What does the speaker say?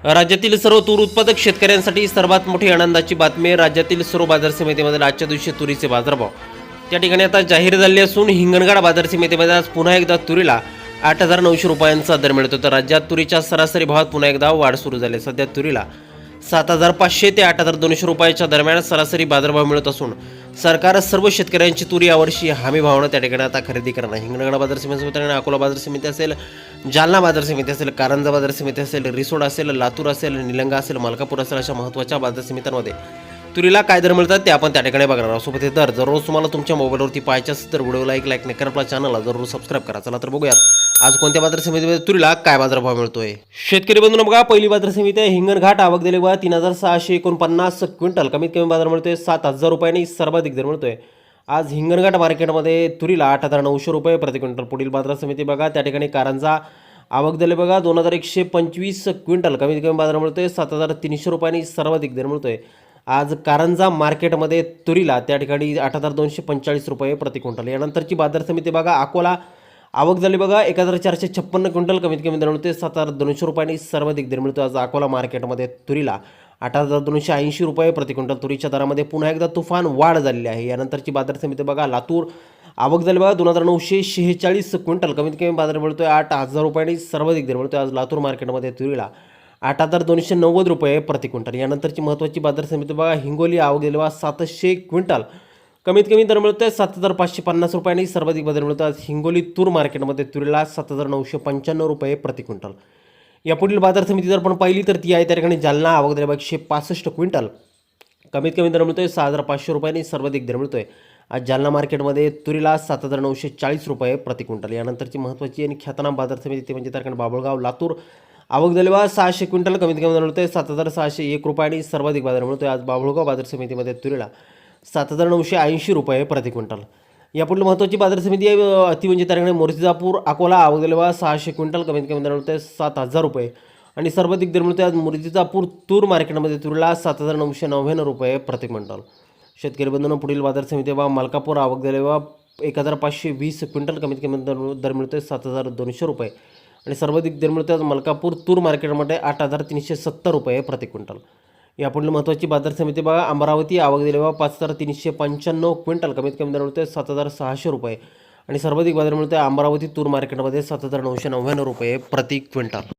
राज्यातील सर्व तूर उत्पादक शेतकऱ्यांसाठी सर्वात मोठी आनंदाची बातमी. राज्यातील सर्व बाजार समितीमध्ये आजच्या दिवशी तुरीचे बाजारभाव त्या ठिकाणी आता जाहीर झाले असून हिंगणघाट बाजार समितीमध्ये आज पुन्हा एकदा तुरीला 8,900 रुपयांचा दर मिळतो. तर राज्यात तुरीच्या सरासरी भावात पुन्हा एकदा वाढ सुरू झाली. सध्या तुरीला 7,500 ते 8,200 रुपयाच्या दरम्यान सरासरी बाजारभाव मिळत असून सरकार सर्व शेतकऱ्यांची तुरी यावर्षी हमी भावानं त्या ठिकाणी आता खरेदी करणार. हिंगणघाट बाजार समिती, अकोला बाजार समिती असेल, जालना बाजार समिती असेल, कारंजा बाजार समिती असेल, रिसोड असेल, लातूर असेल, निलंगा असेल, मलकापूर असेल, अशा महत्त्वाच्या बाजार समित्यांमध्ये तुरीला काय दर मिळतात ते आपण त्या ठिकाणी बघणार आहोत. सोबत हे दर जरूर तुम्हाला तुमच्या मोबाईलवरती पाहायचे असेल तर व्हिडिओला एक लाईक नक्की, आपल्या चॅनलला जरूर सबस्क्राईब करा. चला तर बघूयात आज कोणत्या बाजार समितीमध्ये तुरीला काय बाजारभाव मिळतोय. शेतकरी बंधूंनो बघा, पहिली बाजार समिती आहे हिंगणघाट. आवक दिली बघा 3,649 क्विंटल. कमीत कमी बाजार मिळतोय 7,000 रुपयांनी, सर्वाधिक दर मिळतोय आज हिंगणघाट मार्केटमध्ये तुरीला 8,900 रुपये प्रति क्विंटल. पुढील बाजार समिती बघा, त्या ठिकाणी कारंजा. आवक दिली बघा 2,125 क्विंटल. कमीत कमी बाजार मिळतोय 7,300 रुपयांनी, सर्वाधिक दर मिळतोय आज कारंजा मार्केटमध्ये तुरीला त्या ठिकाणी 8,245 रुपये प्रति क्विंटल. यानंतरची बाजार समिती बघा अकोला. आवक झाली बघा 1,456 क्विंटल. कमीत कमी दर मिळतोय 7,200 रुपयांनी, सर्वाधिक दर मिळतो आज अकोला मार्केटमध्ये तुरीला 8,280 रुपये प्रति क्विंटल. तुरीच्या दरामध्ये पुन्हा एकदा तुफान वाढ झालेली आहे. यानंतरची बाजार समिती बघा लातूर. आवक झाली बघा 2,946 क्विंटल. कमीत कमी बाजार मिळतोय 8,000 रुपयांनी, सर्वाधिक दर मिळतोय आज लातूर मार्केटमध्ये तुरीला 8,290 रुपये प्रति क्विंटल. यानंतरची महत्त्वाची बाजार समिती बघा हिंगोली. आवक दिली बघा 700 क्विंटल. कमीत कमी दर मिळतोय 7,550 रुपयांनी, सर्वाधिक बाजार मिळतो आज हिंगोली तूर मार्केटमध्ये तुरीला 7,995 रुपये प्रति क्विंटल. या पुढील बाजार समिती जर पण पाहिली तर ती आहे त्या ठिकाणी जालना. आवक दिली बघा 165 क्विंटल. कमीत कमी दर मिळतोय 6,500 रुपयांनी, सर्वाधिक दर मिळतोय आज जालना मार्केटमध्ये तुरीला 7,940 रुपये प्रति क्विंटल. यानंतरची महत्त्वाची आणि ख्यातनाम बाजार समिती ती म्हणजे त्या ठिकाणी बाभळगाव लातूर. आवक झाली बघा 600 क्विंटल. कमीत कमी दर मिळतोय 7,601 रुपयांनी, सर्वाधिक बाजार मिळतोय आज बाभळगाव बाजार समितीमध्ये तुरीला 7,980 रुपये प्रति क्विंटल. यापुढील महत्त्वाची बाजार समिती आहे ती म्हणजे त्या ठिकाणी मुर्तिजापूर अकोला. आवक झाली बघा 600 क्विंटल. कमीत कमी दर मिळतोय 7,000 रुपये आणि सर्वाधिक दर मिळतोय आज मुर्तिजापूर तूर मार्केटमध्ये तुरीला 7,999 रुपये प्रति क्विंटल. शेतकरी बंधूंनो, पुढील बाजार समिती बघा मलकापूर. आवक झाली बघा 1,520 क्विंटल. कमीत कमी दर मिळतोय 7,200 रुपये आणि सर्वाधिक दर मिळतोय आज मलकापूर तूर मार्केटमध्ये 8,370 रुपये प्रति क्विंटल. यापुढील महत्त्वाची बाजार समिती बघा अमरावती. आवक दिली बघा 5,395 क्विंटल. कमीत कमी दर मिळतोय 7,600 रुपये आणि सर्वाधिक बाजार मिळतोय अमरावती तूर मार्केटमध्ये 7,999 रुपये प्रति क्विंटल.